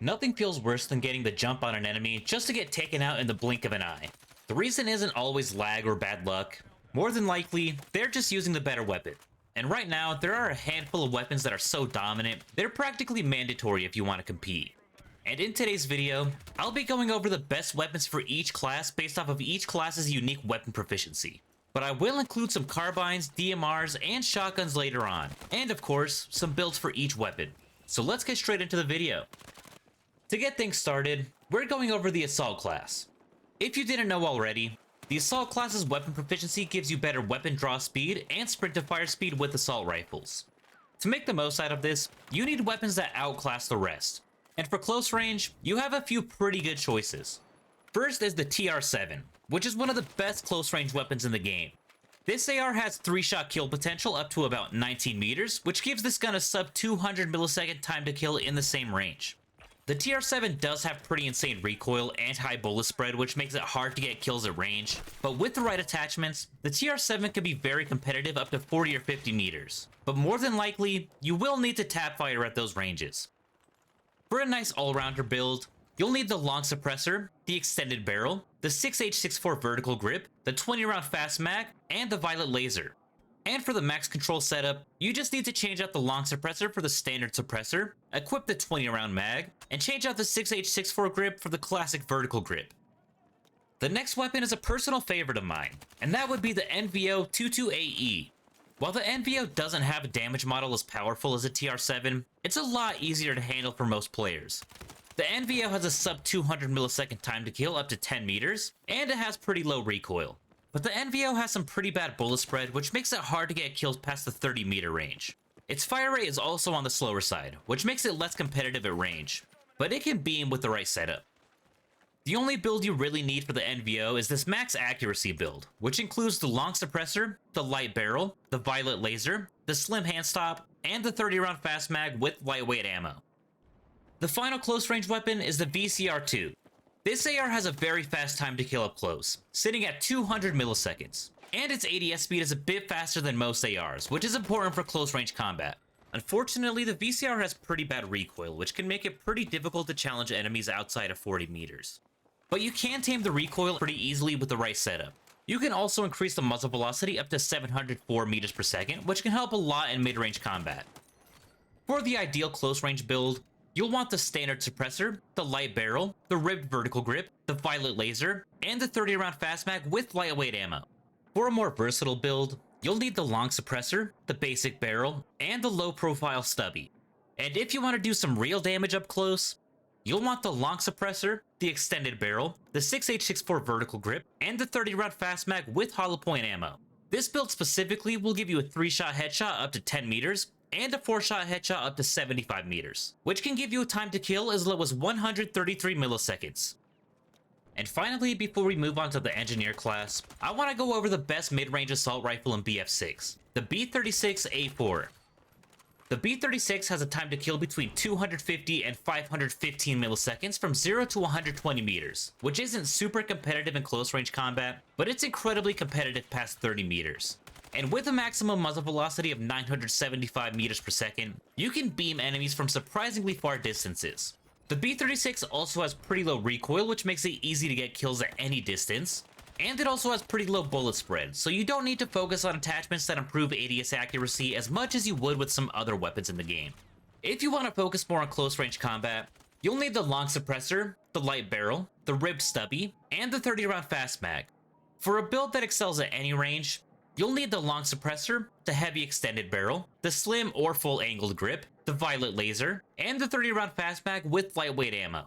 Nothing feels worse than getting the jump on an enemy just to get taken out in the blink of an eye. The reason isn't always lag or bad luck. More than likely, they're just using the better weapon. And right now, there are a handful of weapons that are so dominant, they're practically mandatory if you want to compete. And in today's video, I'll be going over the best weapons for each class based off of each class's unique weapon proficiency. But I will include some carbines, DMRs, and shotguns later on, and of course, some builds for each weapon. So let's get straight into the video. To get things started, we're going over the Assault class. If you didn't know already, the Assault class's weapon proficiency gives you better weapon draw speed and sprint to fire speed with assault rifles. To make the most out of this, you need weapons that outclass the rest. And for close range, you have a few pretty good choices. First is the TR7, which is one of the best close range weapons in the game. This AR has 3-shot kill potential up to about 19 meters, which gives this gun a sub 200 millisecond time to kill in the same range. The TR7 does have pretty insane recoil and high bullet spread, which makes it hard to get kills at range, but with the right attachments, the TR7 can be very competitive up to 40 or 50 meters. But more than likely, you will need to tap fire at those ranges. For a nice all-rounder build, you'll need the long suppressor, the extended barrel, the 6H64 vertical grip, the 20-round fast mag, and the violet laser. And for the max control setup, you just need to change out the long suppressor for the standard suppressor, equip the 20-round mag, and change out the 6H64 grip for the classic vertical grip. The next weapon is a personal favorite of mine, and that would be the NVO-22AE. While the NVO doesn't have a damage model as powerful as a TR7, it's a lot easier to handle for most players. The NVO has a sub 200 millisecond time to kill up to 10 meters, and it has pretty low recoil. But the NVO has some pretty bad bullet spread, which makes it hard to get kills past the 30 meter range. Its fire rate is also on the slower side, which makes it less competitive at range, but it can beam with the right setup. The only build you really need for the NVO is this max accuracy build, which includes the long suppressor, the light barrel, the violet laser, the slim handstop, and the 30-round fast mag with lightweight ammo. The final close range weapon is the VCR-2. This AR has a very fast time to kill up close, sitting at 200 milliseconds, and its ADS speed is a bit faster than most ARs, which is important for close range combat. Unfortunately, the VCR has pretty bad recoil, which can make it pretty difficult to challenge enemies outside of 40 meters. But you can tame the recoil pretty easily with the right setup. You can also increase the muzzle velocity up to 704 meters per second, which can help a lot in mid-range combat. For the ideal close range build, you'll want the standard suppressor, the light barrel, the ribbed vertical grip, the violet laser, and the 30-round fast mag with lightweight ammo. For a more versatile build, you'll need the long suppressor, the basic barrel, and the low-profile stubby. And if you want to do some real damage up close, you'll want the long suppressor, the extended barrel, the 6H64 vertical grip, and the 30-round fast mag with hollow point ammo. This build specifically will give you a 3-shot headshot up to 10 meters, and a 4-shot headshot up to 75 meters, which can give you a time to kill as low as 133 milliseconds. And finally, before we move on to the engineer class, I want to go over the best mid-range assault rifle in BF6, the B36A4. The B36 has a time to kill between 250 and 515 milliseconds from 0 to 120 meters, which isn't super competitive in close range combat, but it's incredibly competitive past 30 meters. And with a maximum muzzle velocity of 975 meters per second, you can beam enemies from surprisingly far distances. The B36 also has pretty low recoil, which makes it easy to get kills at any distance, and it also has pretty low bullet spread, so you don't need to focus on attachments that improve ADS accuracy as much as you would with some other weapons in the game. If you want to focus more on close range combat, you'll need the long suppressor, the light barrel, the ribbed stubby, and the 30-round fast mag. For a build that excels at any range, you'll need the long suppressor, the heavy extended barrel, the slim or full angled grip, the violet laser, and the 30-round fast mag with lightweight ammo.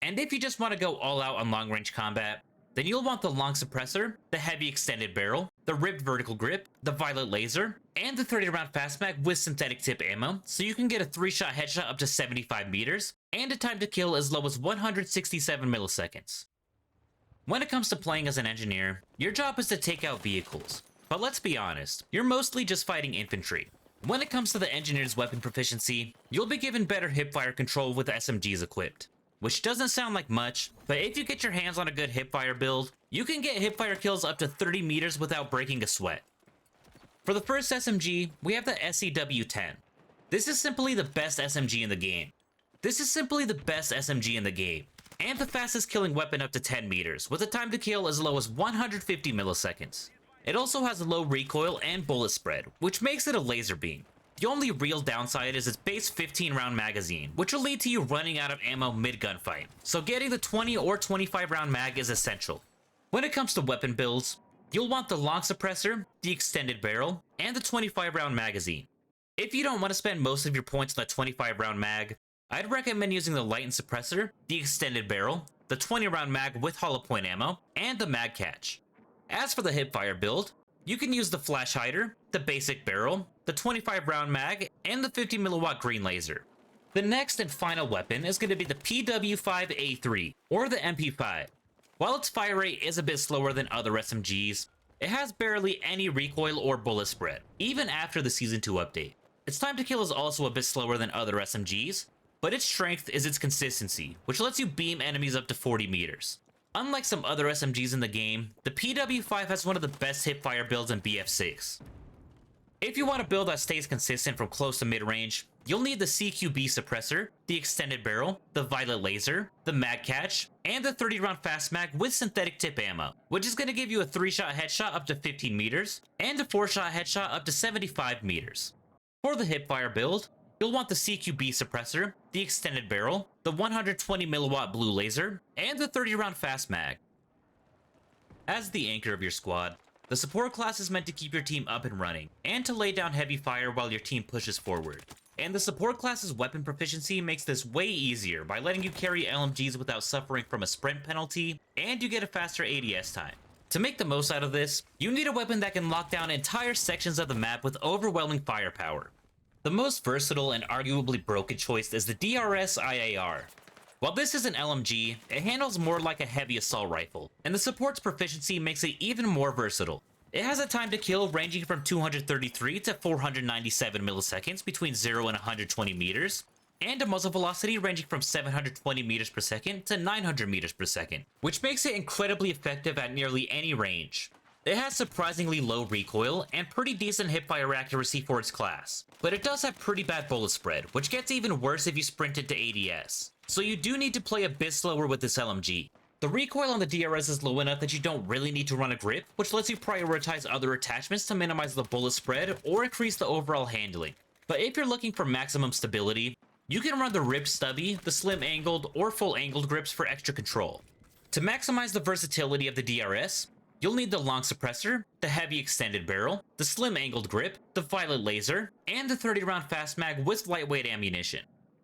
And if you just want to go all out on long range combat, then you'll want the long suppressor, the heavy extended barrel, the ribbed vertical grip, the violet laser, and the 30-round fast mag with synthetic tip ammo, so you can get a 3-shot headshot up to 75 meters, and a time to kill as low as 167 milliseconds. When it comes to playing as an engineer, your job is to take out vehicles. But let's be honest, you're mostly just fighting infantry. When it comes to the engineer's weapon proficiency, you'll be given better hipfire control with SMGs equipped. Which doesn't sound like much, but if you get your hands on a good hipfire build, you can get hipfire kills up to 30 meters without breaking a sweat. For the first SMG, we have the SEW-10. This is simply the best SMG in the game. This is simply the best SMG in the game, and the fastest killing weapon up to 10 meters, with a time to kill as low as 150 milliseconds. It also has a low recoil and bullet spread, which makes it a laser beam. The only real downside is its base 15 round magazine, which will lead to you running out of ammo mid-gunfight, so getting the 20 or 25 round mag is essential. When it comes to weapon builds, you'll want the long suppressor, the extended barrel, and the 25 round magazine. If you don't want to spend most of your points on the 25 round mag, I'd recommend using the light and suppressor, the extended barrel, the 20 round mag with hollow point ammo, and the mag catch. As for the hipfire build, you can use the flash hider, the basic barrel, the 25 round mag, and the 50 milliwatt green laser. The next and final weapon is going to be the PW5A3, or the MP5. While its fire rate is a bit slower than other SMGs, it has barely any recoil or bullet spread, even after the Season 2 update. Its time to kill is also a bit slower than other SMGs, but its strength is its consistency, which lets you beam enemies up to 40 meters. Unlike some other SMGs in the game, the PW5 has one of the best hipfire builds in BF6. If you want a build that stays consistent from close to mid-range, you'll need the CQB suppressor, the extended barrel, the violet laser, the mag catch, and the 30 round fast mag with synthetic tip ammo, which is going to give you a 3-shot headshot up to 15 meters, and a 4-shot headshot up to 75 meters. For the hipfire build, you'll want the CQB suppressor, the extended barrel, the 120 milliwatt blue laser, and the 30 round fast mag. As the anchor of your squad, the support class is meant to keep your team up and running, and to lay down heavy fire while your team pushes forward. And the support class's weapon proficiency makes this way easier by letting you carry LMGs without suffering from a sprint penalty, and you get a faster ADS time. To make the most out of this, you need a weapon that can lock down entire sections of the map with overwhelming firepower. The most versatile and arguably broken choice is the DRS IAR. While this is an LMG, it handles more like a heavy assault rifle, and the support's proficiency makes it even more versatile. It has a time to kill ranging from 233 to 497 milliseconds between 0 and 120 meters, and a muzzle velocity ranging from 720 meters per second to 900 meters per second, which makes it incredibly effective at nearly any range. It has surprisingly low recoil and pretty decent hipfire accuracy for its class, but it does have pretty bad bullet spread, which gets even worse if you sprint into ADS. So you do need to play a bit slower with this LMG. The recoil on the DRS is low enough that you don't really need to run a grip, which lets you prioritize other attachments to minimize the bullet spread or increase the overall handling. But if you're looking for maximum stability, you can run the ripped stubby, the slim angled, or full angled grips for extra control. To maximize the versatility of the DRS, you'll need the long suppressor, the heavy extended barrel, the slim angled grip, the violet laser, and the 30 round fast mag with lightweight ammunition.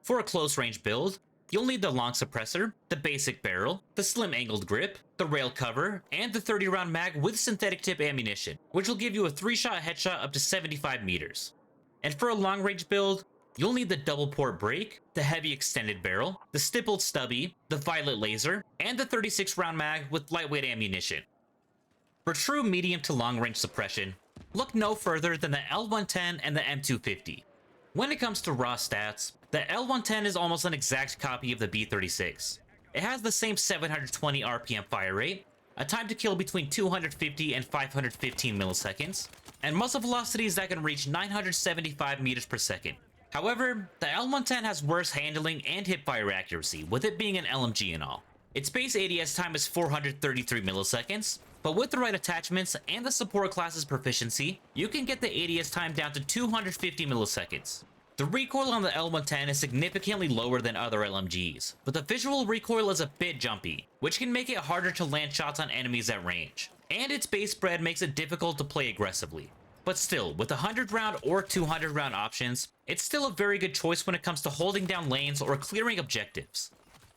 For a close range build, you'll need the long suppressor, the basic barrel, the slim angled grip, the rail cover, and the 30 round mag with synthetic tip ammunition, which will give you a 3-shot headshot up to 75 meters. And for a long range build, you'll need the double port brake, the heavy extended barrel, the stippled stubby, the violet laser, and the 36 round mag with lightweight ammunition. For true medium to long range suppression, look no further than the L110 and the M250. When it comes to raw stats, the L110 is almost an exact copy of the B36. It has the same 720 RPM fire rate, a time to kill between 250 and 515 milliseconds, and muzzle velocities that can reach 975 meters per second. However, the L110 has worse handling and hipfire accuracy, with it being an LMG and all. Its base ADS time is 433 milliseconds, but with the right attachments and the support class's proficiency, you can get the ADS time down to 250 milliseconds. The recoil on the L110 is significantly lower than other LMGs, but the visual recoil is a bit jumpy, which can make it harder to land shots on enemies at range, and its base spread makes it difficult to play aggressively. But still, with 100 round or 200 round options, it's still a very good choice when it comes to holding down lanes or clearing objectives.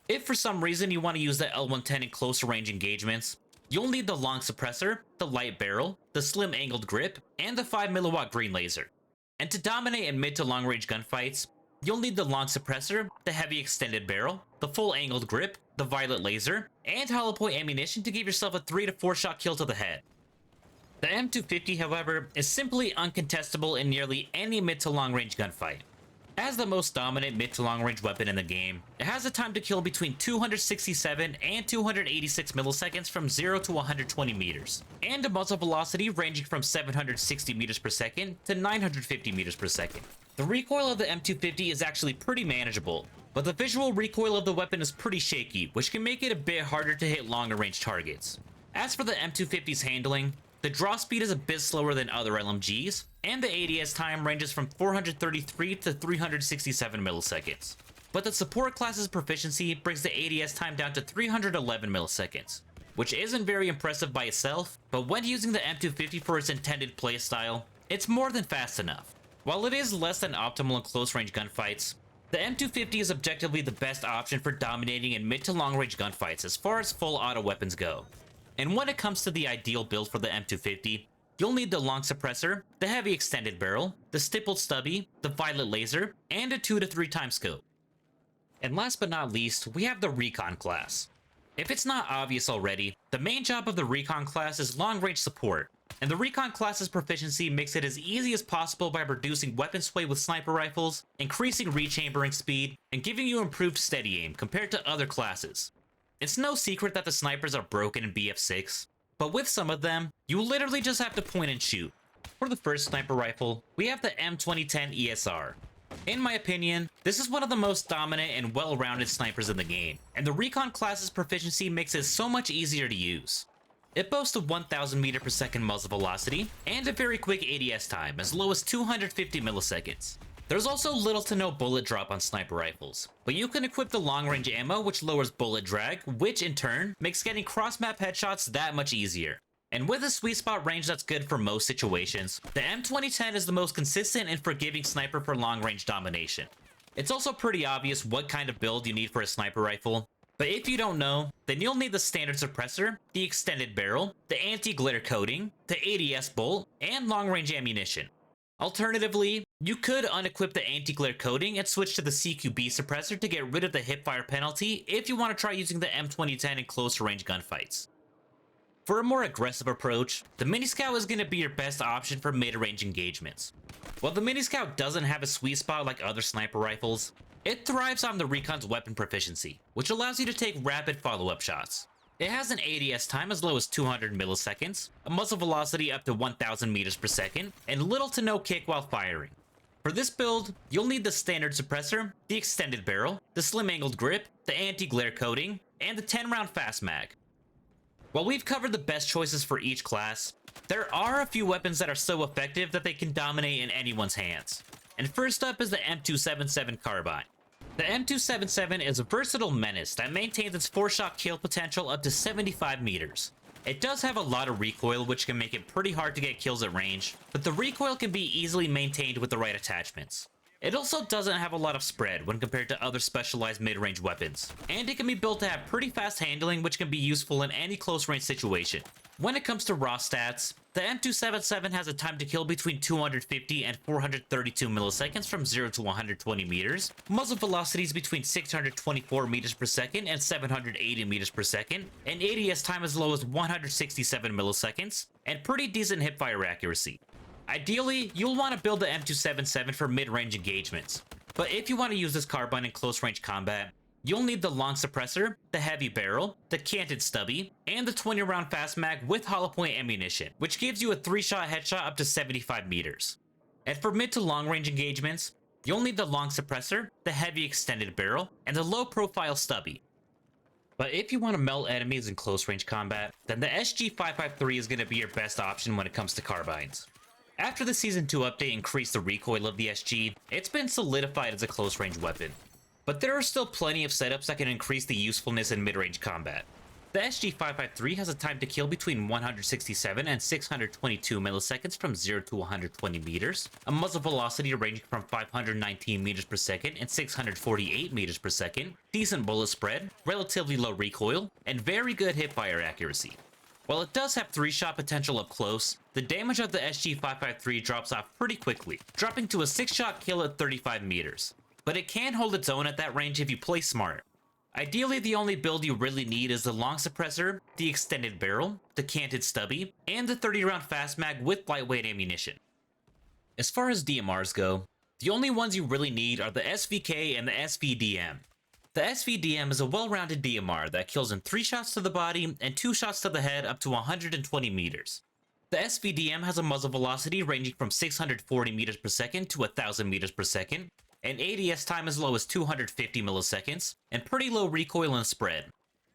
If for some reason you want to use the L110 in closer range engagements, you'll need the long suppressor, the light barrel, the slim angled grip, and the 5 milliwatt green laser. And to dominate in mid to long range gunfights, you'll need the long suppressor, the heavy extended barrel, the full angled grip, the violet laser, and hollow point ammunition to give yourself a 3 to 4 shot kill to the head. The M250, however, is simply uncontestable in nearly any mid to long range gunfight. As the most dominant mid to long range weapon in the game, it has a time to kill between 267 and 286 milliseconds from 0 to 120 meters, and a muzzle velocity ranging from 760 meters per second to 950 meters per second. The recoil of the M250 is actually pretty manageable. but the visual recoil of the weapon is pretty shaky, which can make it a bit harder to hit longer range targets. As for the M250's handling, the draw speed is a bit slower than other LMGs, and the ADS time ranges from 433 to 367 milliseconds. But the support class's proficiency brings the ADS time down to 311 milliseconds, which isn't very impressive by itself, but when using the M250 for its intended playstyle, it's more than fast enough. While it is less than optimal in close-range gunfights, the M250 is objectively the best option for dominating in mid to long-range gunfights as far as full auto weapons go. And when it comes to the ideal build for the M250, you'll need the long suppressor, the heavy extended barrel, the stippled stubby, the violet laser, and a 2 to 3 times scope. And last but not least, we have the Recon Class. If it's not obvious already, the main job of the Recon Class is long-range support, and the Recon Class's proficiency makes it as easy as possible by reducing weapon sway with sniper rifles, increasing rechambering speed, and giving you improved steady aim compared to other classes. It's no secret that the snipers are broken in BF6, but with some of them, you literally just have to point and shoot. For the first sniper rifle, we have the M2010 ESR. In my opinion, this is one of the most dominant and well-rounded snipers in the game, and the Recon Class's proficiency makes it so much easier to use. It boasts a 1000 meter per second muzzle velocity, and a very quick ADS time, as low as 250 milliseconds. There's also little to no bullet drop on sniper rifles, but you can equip the long-range ammo which lowers bullet drag, which in turn makes getting cross-map headshots that much easier. And with a sweet spot range that's good for most situations, the M2010 is the most consistent and forgiving sniper for long-range domination. It's also pretty obvious what kind of build you need for a sniper rifle, but if you don't know, then you'll need the standard suppressor, the extended barrel, the anti-glitter coating, the ADS bolt, and long-range ammunition. Alternatively, you could unequip the anti-glare coating and switch to the CQB suppressor to get rid of the hipfire penalty if you want to try using the M2010 in closer range gunfights. For a more aggressive approach, the Mini Scout is going to be your best option for mid-range engagements. While the Mini Scout doesn't have a sweet spot like other sniper rifles, it thrives on the Recon's weapon proficiency, which allows you to take rapid follow-up shots. It has an ADS time as low as 200 milliseconds, a muzzle velocity up to 1000 meters per second, and little to no kick while firing. For this build, you'll need the standard suppressor, the extended barrel, the slim angled grip, the anti-glare coating, and the 10-round fast mag. While we've covered the best choices for each class, there are a few weapons that are so effective that they can dominate in anyone's hands. And first up is the M277 Carbine. The M277 is a versatile menace that maintains its 4-shot kill potential up to 75 meters. It does have a lot of recoil, which can make it pretty hard to get kills at range, but the recoil can be easily maintained with the right attachments. It also doesn't have a lot of spread when compared to other specialized mid-range weapons, and it can be built to have pretty fast handling, which can be useful in any close-range situation. When it comes to raw stats, the M277 has a time to kill between 250 and 432 milliseconds from 0 to 120 meters, muzzle velocities between 624 meters per second and 780 meters per second, and ADS time as low as 167 milliseconds, and pretty decent hipfire accuracy. Ideally, you'll want to build the M277 for mid-range engagements, but if you want to use this carbine in close-range combat, you'll need the long suppressor, the heavy barrel, the canted stubby, and the 20-round fast mag with hollow point ammunition, which gives you a 3-shot headshot up to 75 meters. And for mid to long range engagements, you'll need the long suppressor, the heavy extended barrel, and the low profile stubby. But if you want to melt enemies in close range combat, then the SG553 is going to be your best option when it comes to carbines. After the Season 2 update increased the recoil of the SG, it's been solidified as a close range weapon. But there are still plenty of setups that can increase the usefulness in mid-range combat. The SG553 has a time to kill between 167 and 622 milliseconds from 0 to 120 meters, a muzzle velocity ranging from 519 meters per second and 648 meters per second, decent bullet spread, relatively low recoil, and very good hipfire accuracy. While it does have 3-shot potential up close, the damage of the SG553 drops off pretty quickly, dropping to a 6-shot kill at 35 meters. But it can hold its own at that range if you play smart. Ideally, the only build you really need is the long suppressor, the extended barrel, the canted stubby, and the 30-round fast mag with lightweight ammunition. As far as DMRs go, the only ones you really need are the SVK and the SVDM. The SVDM is a well-rounded DMR that kills in 3 shots to the body and 2 shots to the head up to 120 meters. The SVDM has a muzzle velocity ranging from 640 meters per second to 1000 meters per second, an ADS time as low as 250 milliseconds, and pretty low recoil and spread.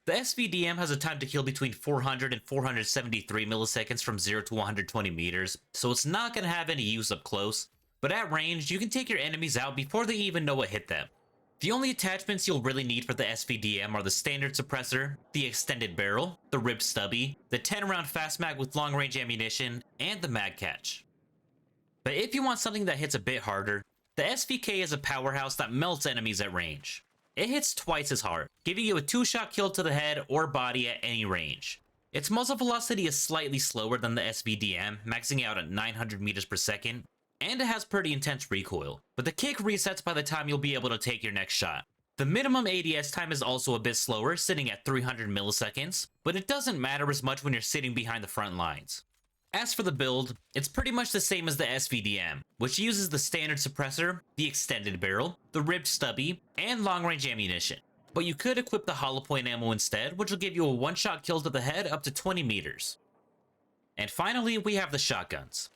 The SVDM has a time to kill between 400 and 473 milliseconds from 0 to 120 meters, so it's not going to have any use up close, but at range, you can take your enemies out before they even know what hit them. The only attachments you'll really need for the SVDM are the standard suppressor, the extended barrel, the ribbed stubby, the 10-round fast mag with long-range ammunition, and the mag catch. But if you want something that hits a bit harder, the SVK is a powerhouse that melts enemies at range. It hits twice as hard, giving you a 2-shot kill to the head or body at any range. Its muzzle velocity is slightly slower than the SVDM, maxing out at 900 meters per second, and it has pretty intense recoil, but the kick resets by the time you'll be able to take your next shot. The minimum ADS time is also a bit slower, sitting at 300 milliseconds, but it doesn't matter as much when you're sitting behind the front lines. As for the build, it's pretty much the same as the SVDM, which uses the standard suppressor, the extended barrel, the ribbed stubby, and long-range ammunition. But you could equip the hollow point ammo instead, which will give you a one-shot kill to the head up to 20 meters. And finally, we have the shotguns.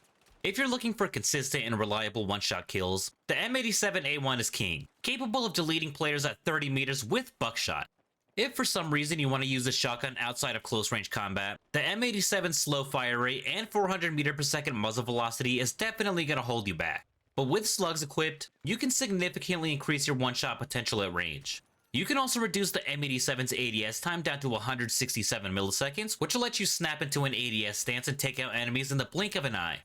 If you're looking for consistent and reliable one-shot kills, the M87A1 is king, capable of deleting players at 30 meters with buckshot. If for some reason you want to use the shotgun outside of close-range combat, the M87's slow fire rate and 400 meter per second muzzle velocity is definitely going to hold you back. But with slugs equipped, you can significantly increase your one-shot potential at range. You can also reduce the M87's ADS time down to 167 milliseconds, which will let you snap into an ADS stance and take out enemies in the blink of an eye.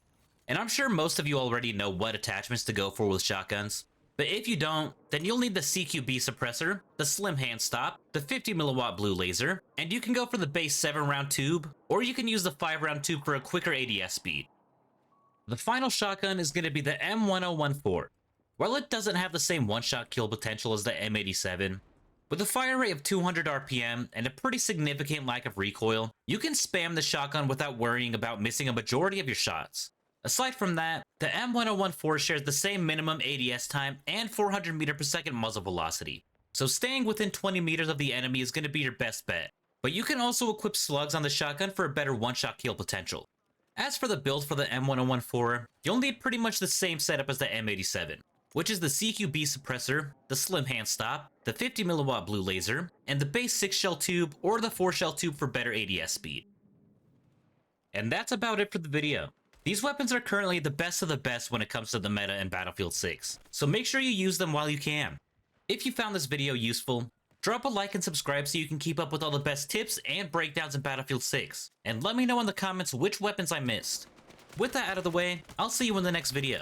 And I'm sure most of you already know what attachments to go for with shotguns. But if you don't, then you'll need the CQB suppressor, the slim hand stop, the 50 milliwatt blue laser, and you can go for the base 7-round tube, or you can use the 5-round tube for a quicker ADS speed. The final shotgun is going to be the M1014. While it doesn't have the same one-shot kill potential as the M87, with a fire rate of 200 RPM and a pretty significant lack of recoil, you can spam the shotgun without worrying about missing a majority of your shots. Aside from that, the M1014 shares the same minimum ADS time and 400 meter per second muzzle velocity, so staying within 20 meters of the enemy is going to be your best bet. But you can also equip slugs on the shotgun for a better one-shot kill potential. As for the build for the M1014, you'll need pretty much the same setup as the M87, which is the CQB suppressor, the slim hand stop, the 50 milliwatt blue laser, and the base 6-shell tube or the 4-shell tube for better ADS speed. And that's about it for the video. These weapons are currently the best of the best when it comes to the meta in Battlefield 6, so make sure you use them while you can. If you found this video useful, drop a like and subscribe so you can keep up with all the best tips and breakdowns in Battlefield 6, and let me know in the comments which weapons I missed. With that out of the way, I'll see you in the next video.